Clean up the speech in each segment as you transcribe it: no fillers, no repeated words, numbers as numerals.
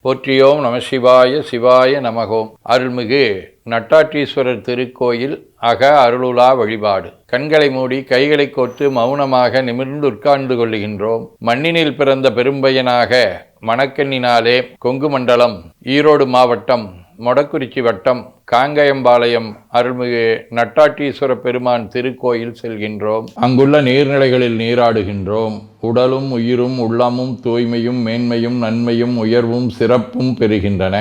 போற்றியோம் நம சிவாய சிவாய நமகோம். அருள்மிகு நட்டாற்றீஸ்வரர் திருக்கோயில் அக அருளுலா வழிபாடு. கண்களை மூடி கைகளை கோர்த்து மௌனமாக நிமிர்ந்து உட்கார்ந்து கொள்ளுகின்றோம். மண்ணினில் பிறந்த பெரும்பையனாக மணக்கண்ணினாலே கொங்கு மண்டலம், ஈரோடு மாவட்டம், மொடக்குறிச்சி வட்டம், காங்கயம்பாளையம் அருள்மிகு நட்டாற்றீஸ்வர பெருமான் திருக்கோயில் செல்கின்றோம். அங்குள்ள நீர்நிலைகளில் நீராடுகின்றோம். உடலும் உயிரும் உள்ளமும் தூய்மையும் மேன்மையும் நன்மையும் உயர்வும் சிறப்பும் பெறுகின்றன.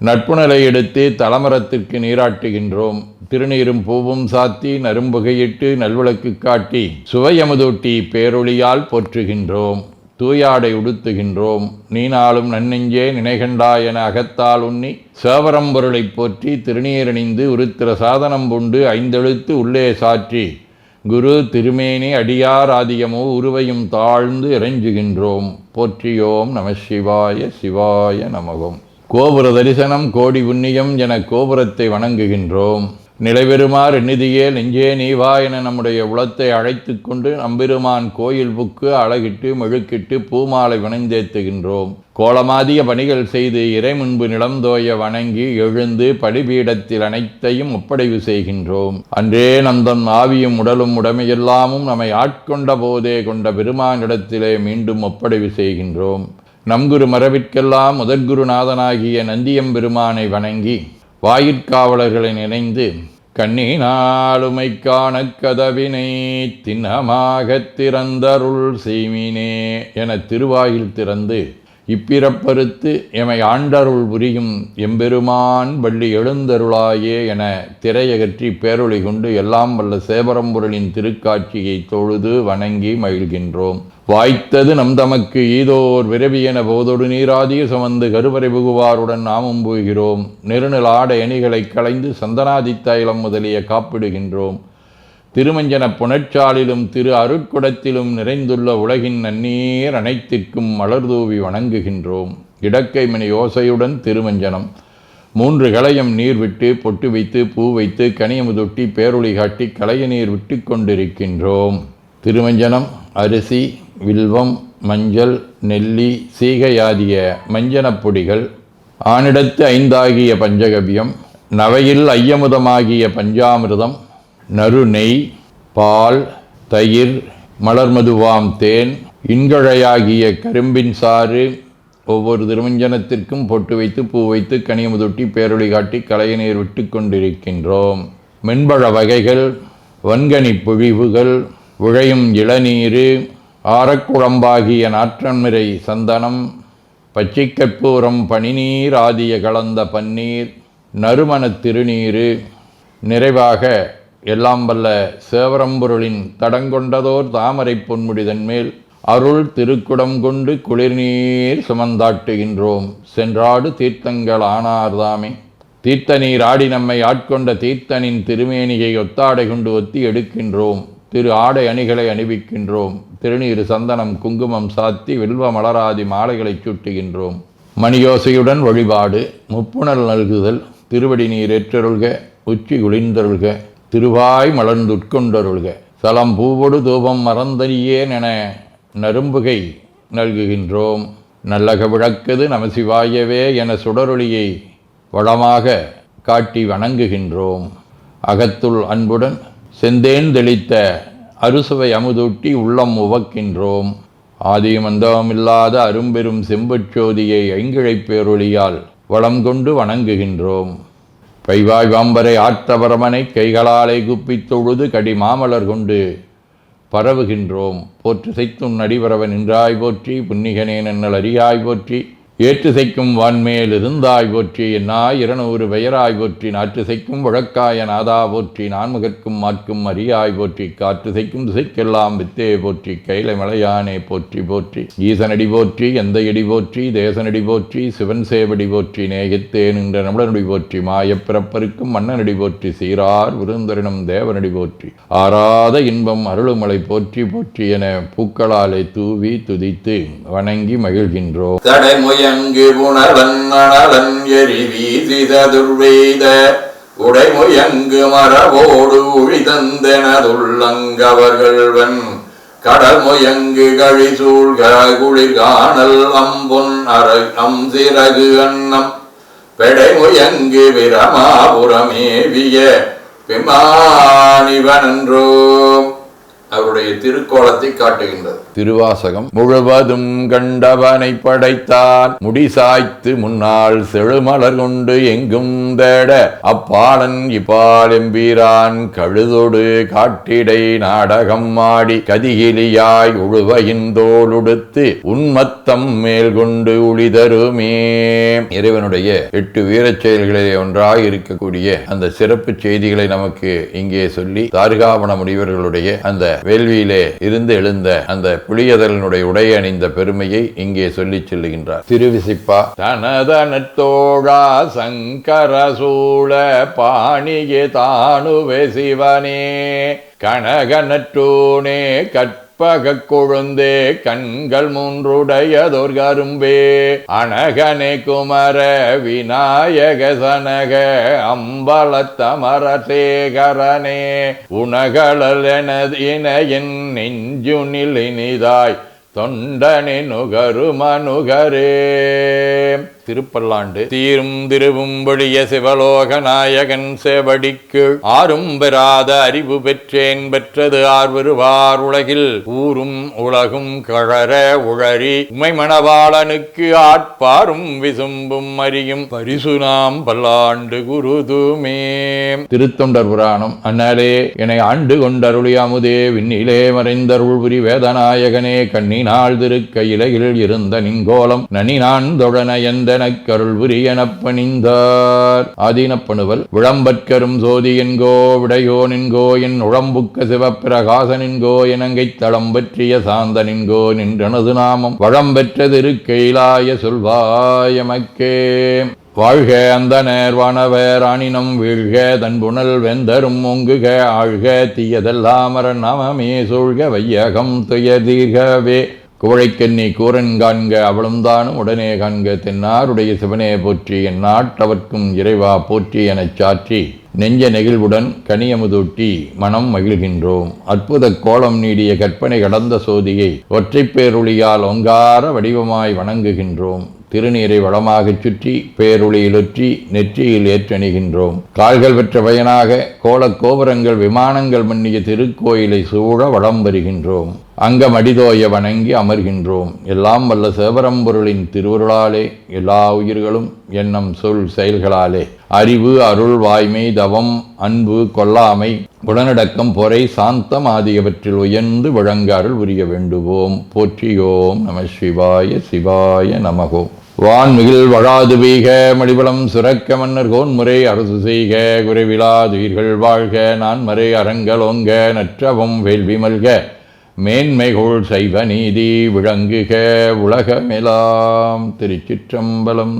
நட்புணலை எடுத்து தலமரத்திற்கு நீராட்டுகின்றோம். திருநீரும் பூவும் சாத்தி நரும்புகையிட்டு நல்விளக்கு காட்டி சுவையமுதூட்டி பேரொளியால் போற்றுகின்றோம். தூயாடை உடுத்துகின்றோம். நீனாலும் நன்னெஞ்சே நினைகண்டாய் என அகத்தால் உண்ணி சேவரம்பொருளை போற்றி திருநீரணிந்து உருத்திர சாதனம் பூண்டு ஐந்தெழுத்து உள்ளே சாற்றி குரு திருமேனி அடியார் ஆதியமோ உருவையும் தாழ்ந்து இறைஞ்சுகின்றோம். போற்றியோம் நம சிவாய சிவாய நமகோம். கோபுர தரிசனம் கோடி புண்ணியம் என கோபுரத்தை வணங்குகின்றோம். நிலைபெறுமாறு எண்ணிதியே நெஞ்சே நீவா என நம்முடைய உளத்தை அழைத்து கொண்டு நம்பெருமான் கோயில் புக்கு அழகிட்டு மெழுக்கிட்டு பூமாலை வணந்தேத்துகின்றோம். கோலமாதிய பணிகள் செய்து இறை முன்பு நிலந்தோய வணங்கி எழுந்து பலிபீடத்தில் அனைத்தையும் ஒப்படைவு செய்கின்றோம். அன்றே நந்தன் ஆவியும் உடலும் உடமையெல்லாமும் நம்மை ஆட்கொண்ட போதே கொண்ட பெருமானிடத்திலே மீண்டும் ஒப்படைவு செய்கின்றோம். நம்குரு மரபிற்கெல்லாம் முதற்குருநாதனாகிய நந்தியம்பெருமானை வணங்கி வாயிற்காவலர்களை நினைந்து கண்ணினாலுமை காண கதவினை திண்ணமாகத் திறந்தருள் செய்மினே என திருவாயில் திறந்து இப்பிறப்பறுத்து எமை ஆண்டருள் புரியும் எம்பெருமான் வள்ளி எழுந்தருளாயே என திரையகற்றி பேரொளி கொண்டு எல்லாம் வல்ல சேவரம்பொருளின் திருக்காட்சியை தொழுது வணங்கி மகிழ்கின்றோம். வாய்த்தது நம் தமக்கு ஈதோர் விரவியென போதொடு நீராதிய சுமந்து கருவறை புகுவாருடன் நாமும் போகிறோம். நெருநில ஆடை அணிகளை களைந்து சந்தனாதி தைலம் முதலிய காப்பிடுகின்றோம். திருமஞ்சன புனச்சாலிலும் திரு அருட்குடத்திலும் நிறைந்துள்ள உலகின் நன்னீர் அனைத்திற்கும் மலர்தூவி வணங்குகின்றோம். இடக்கை மணி ஓசையுடன் திருமஞ்சனம் 3 களையம் நீர் விட்டு பொட்டு வைத்து பூ வைத்து கனியமுதொட்டி பேரொளி காட்டி களைய நீர் விட்டு கொண்டிருக்கின்றோம். திருமஞ்சனம் அரிசி, வில்வம், மஞ்சள், நெல்லி, சீகையாதிய மஞ்சனப் பொடிகள், ஆனிடத்து 5 ஆகிய பஞ்சகவியம், நவையில் ஐயமுதமாகிய பஞ்சாமிர்தம், நறு நெய், பால், தயிர், மலர்மதுவாம் தேன், இன்கழையாகிய கரும்பின் சாறு, ஒவ்வொரு திருமஞ்சனத்திற்கும் பொட்டு வைத்து பூ வைத்து கனியமுதொட்டி பேரொளி காட்டி களைய நீர் விட்டு கொண்டிருக்கின்றோம். மென்பழ வகைகள், வன்கனி பொழிவுகள், உழையும் இளநீர், ஆரக்குழம்பாகிய நாற்றன்மிரை சந்தனம், பச்சை கற்பூரம், பனிநீர் ஆதிய கலந்த பன்னீர், நறுமணத் திருநீர், நிறைவாக எல்லாம் வல்ல சேவரம்பொருளின் தடங்கொண்டதோர் தாமரை பொன்முடிதன் மேல் அருள் திருக்குடம் கொண்டு குளிர்நீர் சுமந்தாட்டுகின்றோம். சென்றாடு தீர்த்தங்கள் ஆனார்தாமே. தீர்த்த நீர் ஆடி நம்மை ஆட்கொண்ட தீர்த்தனின் திருமேனியை ஒத்தாடை கொண்டு ஒத்தி எடுக்கின்றோம். திரு ஆடை அணிகளை அணிவிக்கின்றோம். திருநீர் சந்தனம் குங்குமம் சாத்தி வில்வ மலராதி மாலைகளை சூட்டுகின்றோம். மணியோசையுடன் வழிபாடு. முப்புணல் நல்குதல். திருவடி நீர் ஏற்றருள்க, உச்சி குளிர்ந்தருள்க, திருவாய் மலர்ந்துட்கொண்டருள்க, சலம் பூவொடு தூபம் மறந்தறியேன் என நரும்புகை நல்குகின்றோம். நல்லக விளக்குது நமசிவாயவே என சுடரொளியை வளமாக காட்டி வணங்குகின்றோம். அகத்துள் அன்புடன் செந்தேன் தெளித்த அறுசுவை அமுதூட்டி உள்ளம் உவக்கின்றோம். ஆதியும் அந்தமில்லாத அரும்பெரும் செம்புச்சோதியை ஐங்கிழைப் பேரொளியால் வளம் கொண்டு வணங்குகின்றோம். கைவாய் வாம்பரை ஆற்றவரமனை கைகளாலே குப்பித் தொழுது கடி மாமலர் கொண்டு பரவுகின்றோம். போற்று செய்த்தும் நடிபரவன் நின்றாய் போற்றி, புன்னிகனே நன்னல் அறியாய் போற்றி, ஏற்று செய்க்கும் வான்மேல் இருந்தாய் போற்றி, என்னாய் 200 பெயராய் போற்றி, நாற்று செய்க்கும் வழக்காய நாதா போற்றி, நான்முகற்கும் மாற்கும் அறியாய் போற்றி, காற்று செய்க்கும் திசைக்கெல்லாம் வித்தே போற்றி, கைலை மலையானே போற்றி போற்றி, ஈசனடி போற்றி, எந்தையடி போற்றி, தேசனடி போற்றி, சிவன் சேவடி போற்றி, நேயத்தே நின்ற நம்மளனடி போற்றி, மாயப்பிறப்பருக்கும் மன்னனடி போற்றி, சீரார் விருந்தரினும் தேவனடி போற்றி, ஆராத இன்பம் அருளுமலை போற்றி போற்றி என பூக்களாலே தூவி துதித்து வணங்கி மகிழ்கின்றோம். அங்கு உணலன் அனலன் எரி வீசித துர்வேத உடைமுயங்கு மரபோடு ஒழிதந்தெனதுள்ளங்கவர்கள்வன் கடல் முயங்கு கழி சூழ்க குளிர் காணல் அம்பொன் சிறகு அன்னம் பெடை முயங்கு பிரமாபுரமேவிய விமானிவனன்றோ. அவருடைய திருக்கோலத்தை காட்டுகின்றது. திருவாசகம் முழுவதும் கண்டவனை படைத்தான் முடிசாய்த்து முன்னால் செழுமலர் கொண்டு எங்கும் தேட அப்பாலன் இப்பால் எம்பீரான் கழுதொடு காட்டிடை நாடகம் ஆடி கதிகிலியாய் உழுவையின் தோளுடுத்து உன்மத்தம் மேல் கொண்டு உளிதருமே. இறைவனுடைய 8 வீரச் செயல்களிலே ஒன்றாக இருக்கக்கூடிய அந்த சிறப்பு செய்திகளை நமக்கு இங்கே சொல்லி தார்காவண முனிவர்களுடைய அந்த வேள்வியிலே இருந்து எழுந்த அந்த புலியதலனுடைய உடை அணிந்த பெருமையை இங்கே சொல்லிச் செல்லுகின்றார். திருவிசிப்பா தனதனத்தோழா சங்கர சூழ பாணியே தானுவே சிவனே கனகனற்றோனே கற்பகக் கொழுந்தே கண்கள் 3 கரும்பே அனகனே குமர விநாயக சனக அம்பலத்தமர சேகரனே உனகளல் எனதினையின் நெஞ்சுனில் இனிதாய் தொண்டனே நுகரு மனுகரே. திருப்பல்லாண்டு தீரும் திருவும்பொழிய சிவலோக நாயகன் சேவடிக்கு ஆறும் பெறாத அறிவு பெற்றேன் பெற்றது ஆர்வருவார் உலகில் ஊரும் உலகும் கழற உழறி உமை மணவாளனுக்கு ஆட்பாரும் விசும்பும் அறியும் பரிசு நாம் பல்லாண்டு குருதுமே. திருத்தொண்டர் புராணம் அண்ணலே என்னை ஆண்டு கொண்டருளிய அமுதே விண்ணிலே மறைந்தருள் புரி வேதநாயகனே கண்ணினாள் திருக்கையிலையில் இருந்த நின்கோலம் நனினான் தொழன எந்த கருள் புரியனப் பணிந்தார். ஆதீனப்பணுவல் விளம்பற்கரும் சோதி என்கோ விடையோனின்கோ என் உழம்புக்க சிவப்பிரகாசனின்கோ எனங்கைத் தளம் பற்றிய சாந்தனின்கோ நின்றனது நாமம் வளம்பெற்ற திருக்கையிலாய சொல்வாயமக்கே. வாழ்க அந்த நேர்வானவர் ஆணினம் வீழ்க தன்புணல் வெந்தரும் ஒங்குக ஆழ்க தீயதெல்லாமர நாமமே சூழ்க வையகம் துயதீர்கவே. குவழைக்கண்ணி கூரன் காண்க அவளும் தானும் உடனே காண்க தென்னாருடைய சிவனே போற்றி என் நாட்டவர்க்கும் இறைவா போற்றி எனச் சாற்றி நெஞ்ச நெகிழ்வுடன் கனியமுதூட்டி மனம் மகிழ்கின்றோம். அற்புத கோலம் நீடிய கற்பனை கடந்த சோதியை ஒற்றைப் பேருளியால் ஒங்கார வடிவமாய் வணங்குகின்றோம். திருநீரை வளமாகச் சுற்றி பேருளியிலொற்றி நெற்றியில் ஏற்றணிகின்றோம். கால்கள் பெற்ற பயனாக கோலக் கோபுரங்கள் விமானங்கள் மன்னிய திருக்கோயிலை சூழ வளம் வருகின்றோம். அங்கமடிதோய வணங்கி அமர்கின்றோம். எல்லாம் வல்ல சிவபரம்பொருளின் திருவருளாலே எல்லா உயிர்களும் எண்ணம் சொல் செயல்களாலே அறிவு அருள் வாய்மை தவம் அன்பு கொல்லாமை உடனடக்கம் பொறை சாந்தம் ஆகியவற்றில் உயர்ந்து வழங்க அருள் புரிய வேண்டுவோம். போற்றியோம் நம சிவாய சிவாய நமகோம். வான்மிகில் வழாது வீக மடிவளம் சுரக்க மன்னர் கோன்முறை அரசு செய்க குறைவிலாதுயிர்கள் வாழ்க நான்மறை அறங்கலோங்க நற்றவம் வேள்வி மல்க மேன்மைகோள் சைவ நீதி விளங்குக உலகமெலாம். திருச்சிற்றம்பலம்.